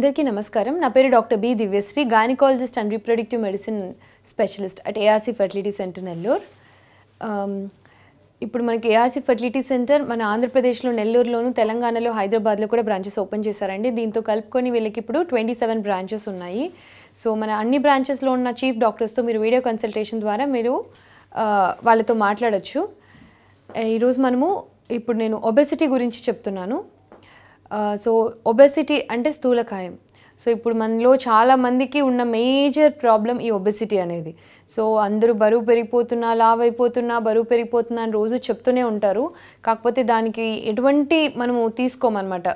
అందరికీ నమస్కారం. నా పేరు doctor B Divyasri, gynaecologist and reproductive medicine specialist at ARC fertility centre Nellore. ఇప్పుడు మనకి ఏఆర్సీ ఫెర్టిలిటీ సెంటర్ మన ఆంధ్రప్రదేశ్లో నెల్లూరులోను, తెలంగాణలో, హైదరాబాద్లో కూడా బ్రాంచెస్ ఓపెన్ చేశారండి. దీంతో కలుపుకొని వీళ్ళకి ఇప్పుడు 27 బ్రాంచెస్ ఉన్నాయి. సో మన అన్ని బ్రాంచెస్లో ఉన్న చీఫ్ డాక్టర్స్తో మీరు వీడియో కన్సల్టేషన్ ద్వారా మీరు వాళ్ళతో మాట్లాడచ్చు. ఈరోజు ఇప్పుడు నేను ఒబెసిటీ గురించి చెప్తున్నాను. సో ఒబెసిటీ అంటే స్థూలకాయం. సో ఇప్పుడు మనలో చాలామందికి ఉన్న మేజర్ ప్రాబ్లం ఈ ఒబెసిటీ అనేది. సో అందరూ బరువు పెరిగిపోతున్నా, లావ్ అయిపోతున్నా, బరువు పెరిగిపోతున్నా అని రోజు చెప్తూనే ఉంటారు. కాకపోతే దానికి ఎటువంటి మనము తీసుకోమన్నమాట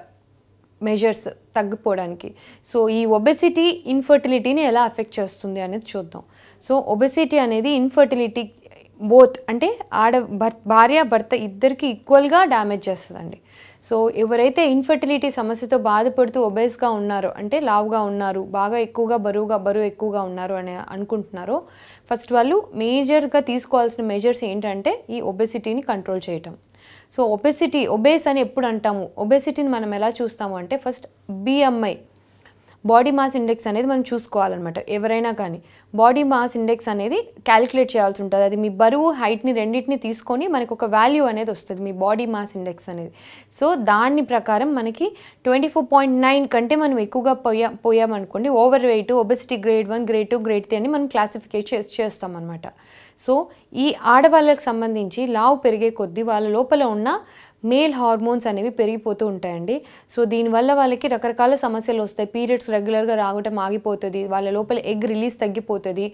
మెజర్స్ తగ్గిపోవడానికి. సో ఈ ఒబెసిటీ ఇన్ఫర్టిలిటీని ఎలా ఎఫెక్ట్ చేస్తుంది అనేది చూద్దాం. సో ఒబెసిటీ అనేది ఇన్ఫర్టిలిటీ బోత్ అంటే భార్య భర్త ఇద్దరికి ఈక్వల్గా డ్యామేజ్ చేస్తుందండి. సో ఎవరైతే ఇన్ఫర్టిలిటీ సమస్యతో బాధపడుతూ ఒబేస్గా ఉన్నారో, అంటే లావుగా ఉన్నారు, బాగా ఎక్కువగా బరువు ఎక్కువగా ఉన్నారు అని అనుకుంటున్నారో, ఫస్ట్ వాళ్ళు మేజర్గా తీసుకోవాల్సిన మెజర్స్ ఏంటంటే ఈ ఒబెసిటీని కంట్రోల్ చేయటం. సో ఒబేస్ అని ఎప్పుడు అంటాము, ఒబెసిటీని మనం ఎలా చూస్తాము అంటే first BMI body mass index అనేది మనం చూసుకోవాలన్నమాట. ఎవరైనా కానీ బాడీ మాస్ ఇండెక్స్ అనేది క్యాలిక్యులేట్ చేయాల్సి ఉంటుంది. అది మీ బరువు, హైట్ని రెండింటిని తీసుకొని మనకు ఒక వాల్యూ అనేది వస్తుంది, మీ బాడీ మాస్ ఇండెక్స్ అనేది. సో దాని ప్రకారం మనకి 24.9 కంటే మనం ఎక్కువగా పోయామనుకోండి, over weight, obesity grade 1, grade 2, grade 3 అని మనం క్లాసిఫికేట్ చేస్తామన్నమాట. సో ఈ ఆడవాళ్ళకి సంబంధించి లావు పెరిగే కొద్దీ వాళ్ళ లోపల ఉన్న మేల్ హార్మోన్స్ అనేవి పెరిగిపోతూ ఉంటాయండి. సో దీనివల్ల వాళ్ళకి రకరకాల సమస్యలు వస్తాయి. పీరియడ్స్ రెగ్యులర్గా రావటం ఆగిపోతుంది, వాళ్ళ లోపల ఎగ్ రిలీజ్ తగ్గిపోతుంది,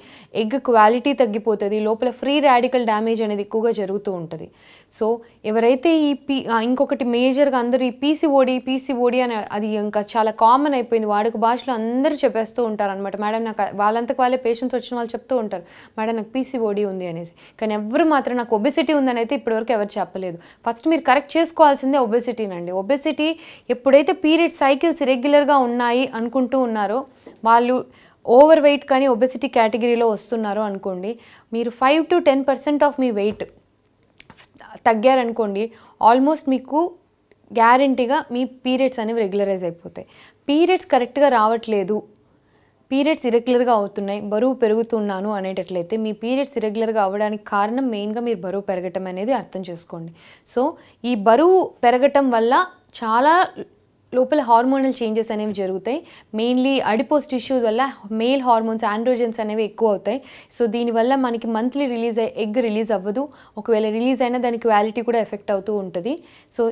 ఎగ్ క్వాలిటీ తగ్గిపోతుంది, లోపల ఫ్రీ రాడికల్ డ్యామేజ్ అనేది ఎక్కువగా జరుగుతూ ఉంటుంది. సో ఎవరైతే ఇంకొకటి మేజర్గా అందరూ ఈ పీసీఓడి అని అది ఇంకా చాలా కామన్ అయిపోయింది, వాడుక భాషలో అందరూ చెప్పేస్తూ ఉంటారు అనమాట. మేడం నాకు వాళ్ళంతకు వాళ్ళే పేషెంట్స్ వచ్చిన వాళ్ళు చెప్తూ ఉంటారు, మేడం నాకు పీసీఓడి ఉంది అనేసి. కానీ ఎవరు మాత్రం నాకు ఒబెసిటీ ఉందని అయితే ఇప్పటివరకు ఎవరు చెప్పలేదు. ఫస్ట్ మీరు కరెక్ట్ చేసుకోవాల్సిందే ఒబెసిటీనండి. ఒబెసిటీ ఎప్పుడైతే పీరియడ్ సైకిల్స్ రెగ్యులర్గా ఉన్నాయి అనుకుంటూ ఉన్నారో, వాళ్ళు ఓవర్ వెయిట్ కానీ ఒబెసిటీ కేటగిరీలో వస్తున్నారో అనుకోండి, మీరు 5 to 10% ఆఫ్ మీ వెయిట్ తగ్గారనుకోండి, ఆల్మోస్ట్ మీకు గ్యారంటీగా మీ పీరియడ్స్ అనేవి రెగ్యులరైజ్ అయిపోతాయి. పీరియడ్స్ కరెక్ట్గా రావట్లేదు, పీరియడ్స్ ఇరెగ్యులర్గా అవుతున్నాయి, బరువు పెరుగుతున్నాను అనేటట్లయితే మీ పీరియడ్స్ ఇరెగ్యులర్గా అవ్వడానికి కారణం మెయిన్గా మీరు బరువు పెరగటం అనేది అర్థం చేసుకోండి. సో ఈ బరువు పెరగటం వల్ల చాలా లోపల హార్మోనల్ చేంజెస్ అనేవి జరుగుతాయి. మెయిన్లీ అడిపోస్ టిష్యూస్ వల్ల మేల్ హార్మోన్స్, ఆండ్రోజన్స్ అనేవి ఎక్కువ అవుతాయి. సో దీనివల్ల మనకి మంత్లీ ఎగ్ రిలీజ్ అవ్వదు, ఒకవేళ రిలీజ్ అయినా దాని క్వాలిటీ కూడా ఎఫెక్ట్ అవుతూ ఉంటుంది. సో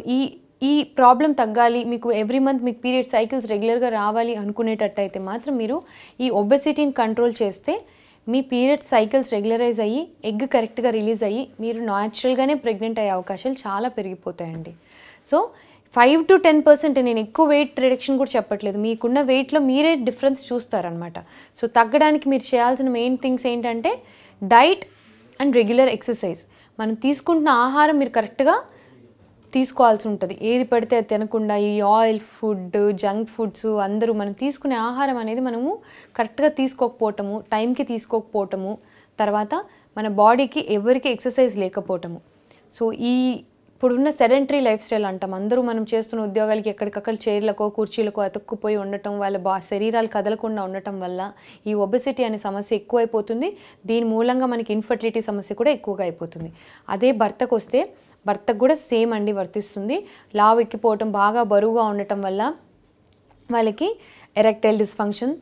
ఈ ప్రాబ్లం తగ్గాలి, మీకు ఎవ్రీ మంత్ మీకు పీరియడ్ సైకిల్స్ రెగ్యులర్గా రావాలి అనుకునేటట్టయితే మాత్రం మీరు ఈ ఒబెసిటీని కంట్రోల్ చేస్తే మీ పీరియడ్ సైకిల్స్ రెగ్యులరైజ్ అయ్యి, ఎగ్ కరెక్ట్గా రిలీజ్ అయ్యి మీరు న్యాచురల్గానే ప్రెగ్నెంట్ అయ్యే అవకాశాలు చాలా పెరిగిపోతాయండి. సో 5 to 10%, నేను ఎక్కువ వెయిట్ రిడక్షన్ కూడా చెప్పట్లేదు, మీకున్న వెయిట్లో మీరే డిఫరెన్స్ చూస్తారనమాట. సో తగ్గడానికి మీరు చేయాల్సిన మెయిన్ థింగ్స్ ఏంటంటే డైట్ అండ్ రెగ్యులర్ ఎక్సర్సైజ్. మనం తీసుకుంటున్న ఆహారం మీరు కరెక్ట్గా తీసుకోవాల్సి ఉంటుంది. ఏది పడితే అది తినకుండా ఈ ఆయిల్ ఫుడ్, జంక్ ఫుడ్స్, అందరూ మనం తీసుకునే ఆహారం అనేది మనము కరెక్ట్గా తీసుకోకపోవటము, టైంకి తీసుకోకపోవటము, తర్వాత మన బాడీకి ఎవరికి ఎక్సర్సైజ్ లేకపోవటము. సో ఇప్పుడున్న సెడెంటరీ లైఫ్ స్టైల్ అంటాం, అందరూ మనం చేస్తున్న ఉద్యోగాలకి ఎక్కడికక్కడ చైర్లకో కుర్చీలకో అతుక్కుపోయి ఉండటం వల్ల, శరీరాలు కదలకుండా ఉండటం వల్ల ఈ ఒబెసిటీ అనే సమస్య ఎక్కువైపోతుంది. దీని మూలంగా మనకి ఇన్ఫర్టిలిటీ సమస్య కూడా ఎక్కువగా అయిపోతుంది. అదే భర్తకు వస్తే భర్తకు కూడా సేమ్ అండి వర్తిస్తుంది. లావు ఎక్కిపోవటం, బాగా బరువుగా ఉండటం వల్ల వాళ్ళకి ఎరెక్టైల్ డిస్ఫంక్షన్,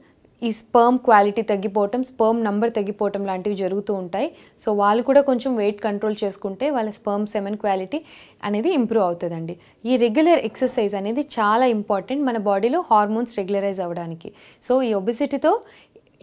ఈ స్పర్మ్ క్వాలిటీ తగ్గిపోవటం, స్పర్మ్ నంబర్ తగ్గిపోవటం లాంటివి జరుగుతూ ఉంటాయి. సో వాళ్ళు కూడా కొంచెం వెయిట్ కంట్రోల్ చేసుకుంటే వాళ్ళ స్పర్మ్ సెమెన్ క్వాలిటీ అనేది ఇంప్రూవ్ అవుతుందండి. ఈ రెగ్యులర్ ఎక్సర్సైజ్ అనేది చాలా ఇంపార్టెంట్ మన బాడీలో హార్మోన్స్ రెగ్యులరైజ్ అవ్వడానికి. సో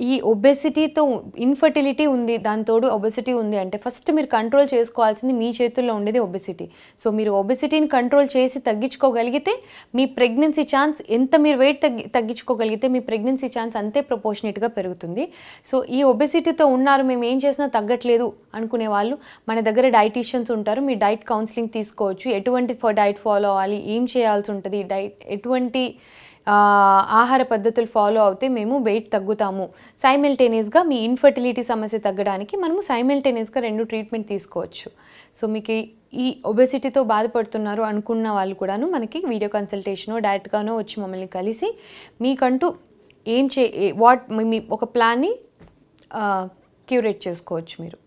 ఈ ఒబెసిటీతో ఇన్ఫర్టిలిటీ ఉంది, దాంతోడు ఒబెసిటీ ఉంది అంటే ఫస్ట్ మీరు కంట్రోల్ చేసుకోవాల్సింది మీ చేతుల్లో ఉండేది ఒబెసిటీ. సో మీరు ఒబెసిటీని కంట్రోల్ చేసి తగ్గించుకోగలిగితే మీ ప్రెగ్నెన్సీ ఛాన్స్, ఎంత మీరు వెయిట్ తగ్గించుకోగలిగితే మీ ప్రెగ్నెన్సీ ఛాన్స్ అంతే ప్రపోర్షనేట్గా పెరుగుతుంది. సో ఈ ఒబెసిటీతో ఉన్నారు, మేము ఏం చేసినా తగ్గట్లేదు అనుకునే వాళ్ళు మన దగ్గర డైటీషియన్స్ ఉంటారు, మీ డైట్ కౌన్సిలింగ్ తీసుకోవచ్చు. ఎటువంటి డైట్ ఫాలో అవ్వాలి, ఏం చేయాల్సి ఉంటుంది, ఎటువంటి ఆహార పద్ధతులు ఫాలో అవుతే మేము వెయిట్ తగ్గుతాము. సైమల్టేనియస్గా మీ ఇన్ఫర్టిలిటీ సమస్య తగ్గడానికి మనము సైమల్టేనియస్గా 2 ట్రీట్మెంట్ తీసుకోవచ్చు. సో మీకు ఈ ఒబెసిటీతో బాధపడుతున్నారు అనుకున్న వాళ్ళు కూడాను మనకి వీడియో కన్సల్టేషనో డైరెక్ట్గానో వచ్చి మమ్మల్ని కలిసి మీకంటూ మీ ఒక ప్లాన్ని క్యూరేట్ చేసుకోవచ్చు మీరు.